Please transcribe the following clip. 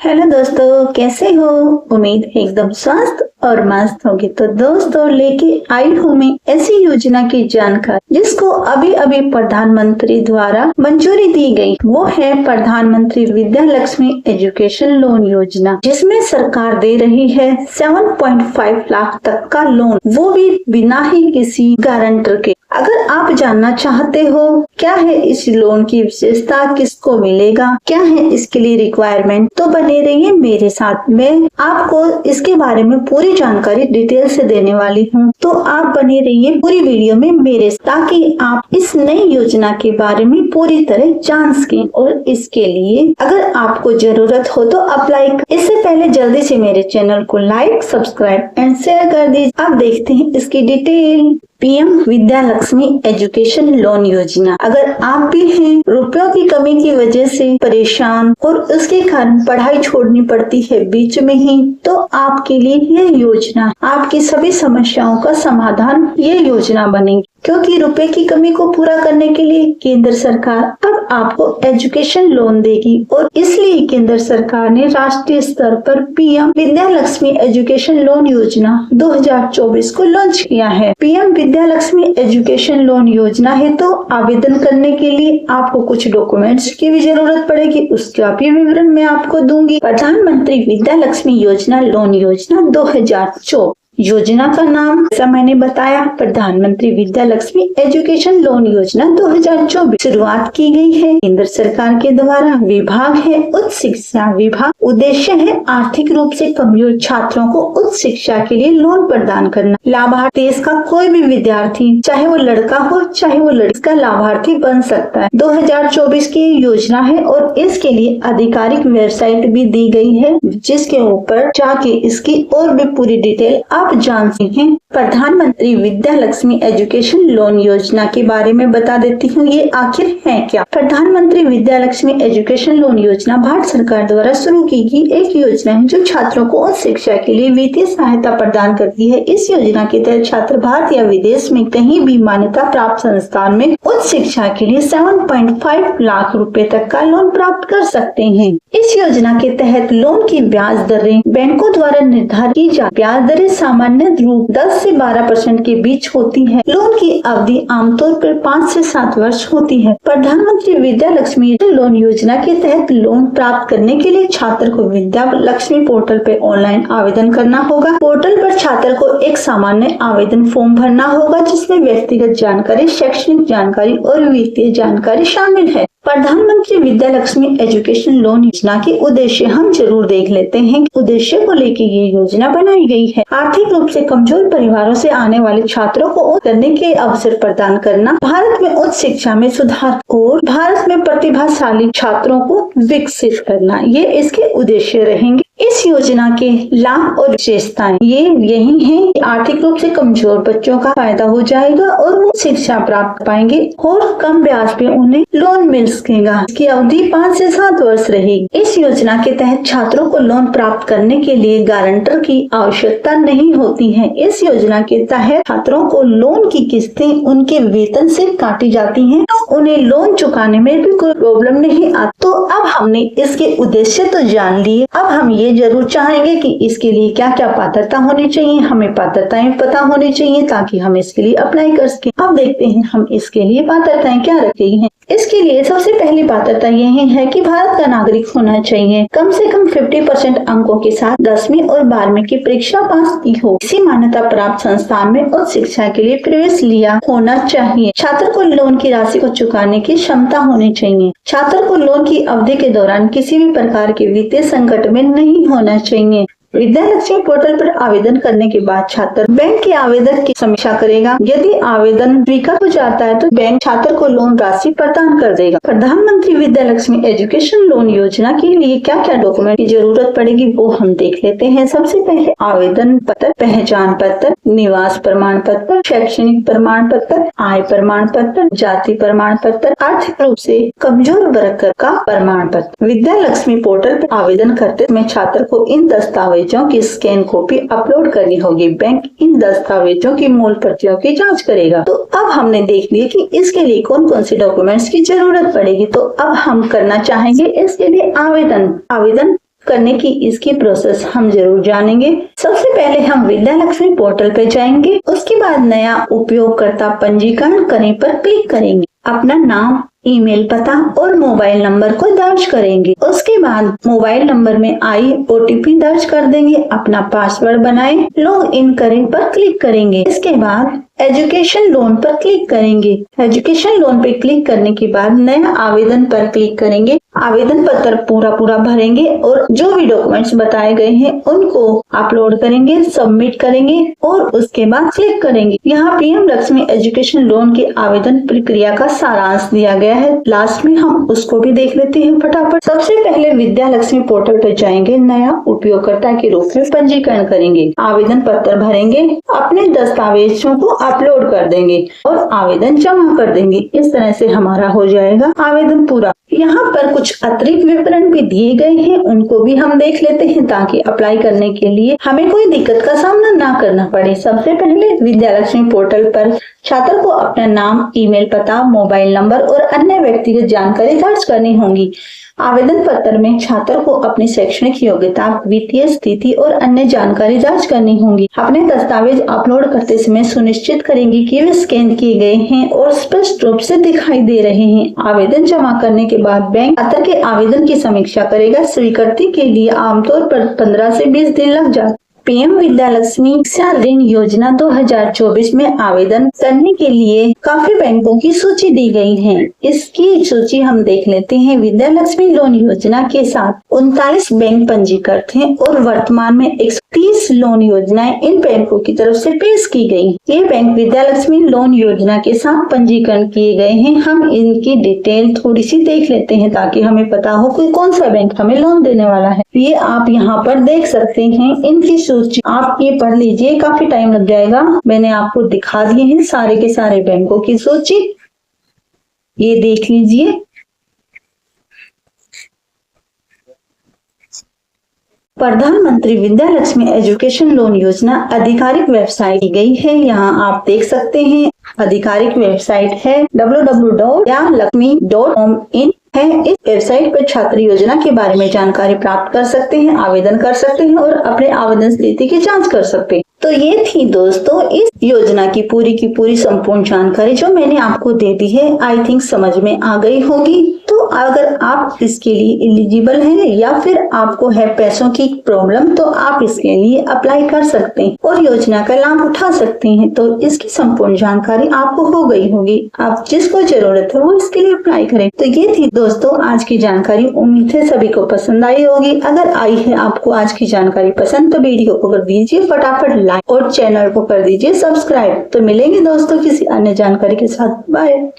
Hello दोस्तों, कैसे हो? उम्मीद है एकदम स्वस्थ और मस्त होगी। तो दोस्तों, लेके आई हूँ मैं ऐसी योजना की जानकारी जिसको अभी अभी प्रधानमंत्री द्वारा मंजूरी दी गई। वो है प्रधानमंत्री विद्या लक्ष्मी एजुकेशन लोन योजना, जिसमें सरकार दे रही है 7.5 लाख तक का लोन, वो भी बिना ही किसी गारंटर के। अगर आप जानना चाहते हो क्या है इस लोन की विशेषता, किसको मिलेगा, क्या है इसके लिए रिक्वायरमेंट, तो बने रहिए मेरे साथ। मैं आपको इसके बारे में पूरी जानकारी डिटेल से देने वाली हूँ, तो आप बने रहिए पूरी वीडियो में मेरे, ताकि आप इस नई योजना के बारे में पूरी तरह जान सकें। और इसके लिए अगर आपको जरूरत हो तो अप्लाई। इससे पहले जल्दी से मेरे चैनल को लाइक, सब्सक्राइब एंड शेयर कर दीजिए। अब देखते हैं इसकी detail. PM Vidya Lakshmi education loan योजना। अगर आप भी हैं रुपयों की कमी की वजह से परेशान और उसके कारण पढ़ाई छोड़नी पड़ती है बीच में ही, तो आपके लिए ये योजना, आपकी सभी समस्याओं का समाधान ये योजना बनेगी। क्योंकि रुपए की कमी को पूरा करने के लिए केंद्र सरकार अब आपको एजुकेशन लोन देगी, और इसलिए केंद्र सरकार ने राष्ट्रीय स्तर पर PM Vidya Lakshmi education loan योजना 2024 को लॉन्च किया है। PM Vidya Lakshmi education loan योजना है तो आवेदन करने के लिए आपको कुछ डॉक्यूमेंट्स की भी जरूरत पड़ेगी, उसका भी विवरण मैं आपको दूंगी। प्रधानमंत्री विद्या लक्ष्मी योजना लोन योजना 2024। योजना का नाम जैसा मैंने बताया, प्रधानमंत्री विद्या लक्ष्मी एजुकेशन लोन योजना 2024 शुरुआत की गई है केंद्र सरकार के द्वारा। विभाग है उच्च शिक्षा विभाग। उद्देश्य है आर्थिक रूप से कमजोर छात्रों को उच्च शिक्षा के लिए लोन प्रदान करना। लाभार्थी देश का कोई भी विद्यार्थी, चाहे वो लड़का हो चाहे वो लड़की, इसका लाभार्थी बन सकता है। 2024 की योजना है और इसके लिए आधिकारिक वेबसाइट भी दी गई है, जिसके ऊपर जाके इसकी और भी पूरी डिटेल आप जान सकते हैं। प्रधानमंत्री विद्या लक्ष्मी एजुकेशन लोन योजना के बारे में बता देती हूँ, ये आखिर है क्या। प्रधानमंत्री विद्या लक्ष्मी एजुकेशन लोन योजना भारत सरकार द्वारा शुरू की गई एक योजना है जो छात्रों को उच्च शिक्षा के लिए वित्तीय सहायता प्रदान करती है। इस योजना के तहत छात्र भारत या विदेश में कहीं भी मान्यता प्राप्त संस्थान में उच्च शिक्षा के लिए 7.5 लाख रुपए तक का लोन प्राप्त कर सकते हैं। इस योजना के तहत लोन की ब्याज दरें बैंकों द्वारा निर्धारित की जाती। ब्याज दरें सामान्य रूप 10 से 12% के बीच होती है। लोन की अवधि आमतौर पर 5 से 7 वर्ष होती है। प्रधानमंत्री विद्या लक्ष्मी लोन योजना के तहत लोन प्राप्त करने के लिए छात्र को विद्या लक्ष्मी पोर्टल पे ऑनलाइन आवेदन करना होगा। पोर्टल पर छात्र को एक सामान्य आवेदन फॉर्म भरना होगा, जिसमें व्यक्तिगत जानकारी, शैक्षणिक जानकारी और वित्तीय जानकारी शामिल है। प्रधानमंत्री विद्या लक्ष्मी एजुकेशन लोन योजना के उद्देश्य हम जरूर देख लेते हैं। उद्देश्य को लेकर ये योजना बनाई गई है। आर्थिक रूप से कमजोर परिवारों से आने वाले छात्रों को करने के अवसर प्रदान करना, भारत में उच्च शिक्षा में सुधार और भारत में प्रतिभाशाली छात्रों को विकसित करना, ये इसके उद्देश्य रहेंगे। इस योजना के लाभ और विशेषताएं ये यही हैं कि आर्थिक रूप से कमजोर बच्चों का फायदा हो जाएगा और वो शिक्षा प्राप्त पाएंगे और कम ब्याज पे उन्हें लोन मिल सकेगा। इसकी अवधि 5 से 7 वर्ष रहेगी। इस योजना के तहत छात्रों को लोन प्राप्त करने के लिए गारंटर की आवश्यकता नहीं होती है। इस योजना के तहत छात्रों को लोन की किस्तें उनके वेतन से काटी जाती हैं, तो उन्हें लोन चुकाने में भी कोई प्रॉब्लम नहीं आती। तो अब हमने इसके उद्देश्य तो जान लिए, अब हम ये जरूर चाहेंगे कि इसके लिए क्या क्या पात्रता होनी चाहिए। हमें पात्रताएं पता होनी चाहिए ताकि हम इसके लिए अप्लाई कर सकें। अब देखते हैं हम इसके लिए पात्रताएं क्या रखी हैं। इसके लिए सबसे पहली पात्रता यही है कि भारत का नागरिक होना चाहिए, कम से कम 50% अंकों के साथ 10वीं और 12वीं की परीक्षा पास की हो, किसी मान्यता प्राप्त संस्थान में उच्च शिक्षा के लिए प्रवेश लिया होना चाहिए। छात्र को लोन की राशि को चुकाने की क्षमता होनी चाहिए। छात्र को लोन की अवधि के दौरान किसी भी प्रकार के वित्तीय संकट में नहीं होना चाहिए। विद्या लक्ष्मी पोर्टल पर आवेदन करने के बाद छात्र बैंक के आवेदन की समीक्षा करेगा। यदि आवेदन स्वीकार हो जाता है तो बैंक छात्र को लोन राशि प्रदान कर देगा। प्रधानमंत्री विद्या लक्ष्मी एजुकेशन लोन योजना के लिए क्या क्या डॉक्यूमेंट की जरूरत पड़ेगी वो हम देख लेते हैं। सबसे पहले आवेदन पत्र, पहचान पत्र, निवास प्रमाण पत्र, शैक्षणिक प्रमाण पत्र, आय प्रमाण पत्र, जाति प्रमाण पत्र, आर्थिक रूप से कमजोर वर्ग का प्रमाण पत्र। विद्या लक्ष्मी पोर्टल पर आवेदन करते समय छात्र को इन दस्तावेजों की स्कैन कॉपी अपलोड करनी होगी। बैंक इन दस्तावेजों की मूल प्रतियों की जांच करेगा। तो अब हमने देख लिया कि इसके लिए कौन कौन से डॉक्यूमेंट्स की जरूरत पड़ेगी। तो अब हम करना चाहेंगे इसके लिए आवेदन करने की इसकी प्रोसेस हम जरूर जानेंगे। सबसे पहले हम विद्या लक्ष्मी पोर्टल पे जाएंगे। उसके बाद नया उपयोगकर्ता पंजीकरण करें पर क्लिक करेंगे। अपना नाम, ईमेल पता और मोबाइल नंबर को दर्ज करेंगे। उसके बाद मोबाइल नंबर में आई OTP दर्ज कर देंगे। अपना पासवर्ड बनाएं, लॉग इन करें पर क्लिक करेंगे। इसके बाद एजुकेशन लोन पर क्लिक करेंगे। एजुकेशन लोन पर क्लिक करने के बाद नया आवेदन पर क्लिक करेंगे। आवेदन पत्र पूरा भरेंगे और जो भी डॉक्यूमेंट्स बताए गए हैं उनको अपलोड करेंगे, सबमिट करेंगे और उसके बाद क्लिक करेंगे। यहाँ PM लक्ष्मी एजुकेशन लोन के आवेदन प्रक्रिया का सारांश दिया गया है। लास्ट में हम उसको भी देख लेते हैं फटाफट। सबसे पहले विद्या लक्ष्मी पोर्टल पर जाएंगे, नया उपयोगकर्ता के रूप में पंजीकरण करेंगे, आवेदन पत्र भरेंगे, अपने दस्तावेजों को अपलोड कर देंगे और आवेदन जमा कर देंगे। इस तरह से हमारा हो जाएगा आवेदन पूरा। यहाँ पर कुछ अतिरिक्त विवरण भी दिए गए हैं, उनको भी हम देख लेते हैं ताकि अप्लाई करने के लिए हमें कोई दिक्कत का सामना ना करना पड़े। सबसे पहले विद्या लक्ष्मी पोर्टल पर छात्र को अपना नाम, ईमेल पता, मोबाइल नंबर और अन्य व्यक्तिगत जानकारी दर्ज करनी होगी। आवेदन पत्र में छात्र को अपनी शैक्षणिक योग्यता, वित्तीय स्थिति और अन्य जानकारी दर्ज करनी होगी। अपने दस्तावेज अपलोड करते समय सुनिश्चित करेंगे कि वे स्कैन किए गए हैं और स्पष्ट रूप से दिखाई दे रहे हैं। आवेदन जमा करने के बाद बैंक छात्र के आवेदन की समीक्षा करेगा। स्वीकृति के लिए आमतौर पर 15 से 20 दिन लग जाते। PM विद्या लक्ष्मी शिक्षा ऋण योजना 2024 में आवेदन करने के लिए काफी बैंकों की सूची दी गई है। इसकी सूची हम देख लेते हैं। विद्या लक्ष्मी लोन योजना के साथ 39 बैंक पंजीकृत हैं और वर्तमान में 130 लोन योजनाएं इन बैंकों की तरफ से पेश की गई। ये बैंक विद्या लक्ष्मी लोन योजना के साथ पंजीकरण किए गए हैं। हम इनकी डिटेल थोड़ी सी देख लेते हैं ताकि हमें पता हो कि कौन सा बैंक हमें लोन देने वाला है। ये आप यहाँ पर देख सकते हैं इनकी सूची। आप ये पढ़ लीजिए, काफी टाइम लग जाएगा। मैंने आपको दिखा दिए हैं सारे के सारे बैंकों की सूची, ये देख लीजिए। प्रधानमंत्री विद्या लक्ष्मी एजुकेशन लोन योजना आधिकारिक वेबसाइट दी गई है। यहाँ आप देख सकते हैं आधिकारिक वेबसाइट है www.lakshmi.com है। इस वेबसाइट पर छात्र योजना के बारे में जानकारी प्राप्त कर सकते हैं, आवेदन कर सकते हैं और अपने आवेदन स्थिति की जांच कर सकते हैं। तो ये थी दोस्तों इस योजना की पूरी संपूर्ण जानकारी जो मैंने आपको दे दी है। आई थिंक समझ में आ गई होगी। तो अगर आप इसके लिए एलिजिबल हैं या फिर आपको है पैसों की प्रॉब्लम, तो आप इसके लिए अप्लाई कर सकते हैं और योजना का लाभ उठा सकते हैं। तो इसकी संपूर्ण जानकारी आपको हो गई होगी। आप जिसको जरूरत है वो इसके लिए अप्लाई करें। तो ये थी दोस्तों आज की जानकारी। उम्मीद है सभी को पसंद आई होगी। अगर आई है आपको आज की जानकारी पसंद, तो वीडियो को कर दीजिए फटाफट लाइक और चैनल को कर दीजिए सब्सक्राइब। तो मिलेंगे दोस्तों किसी अन्य जानकारी के साथ। बाय।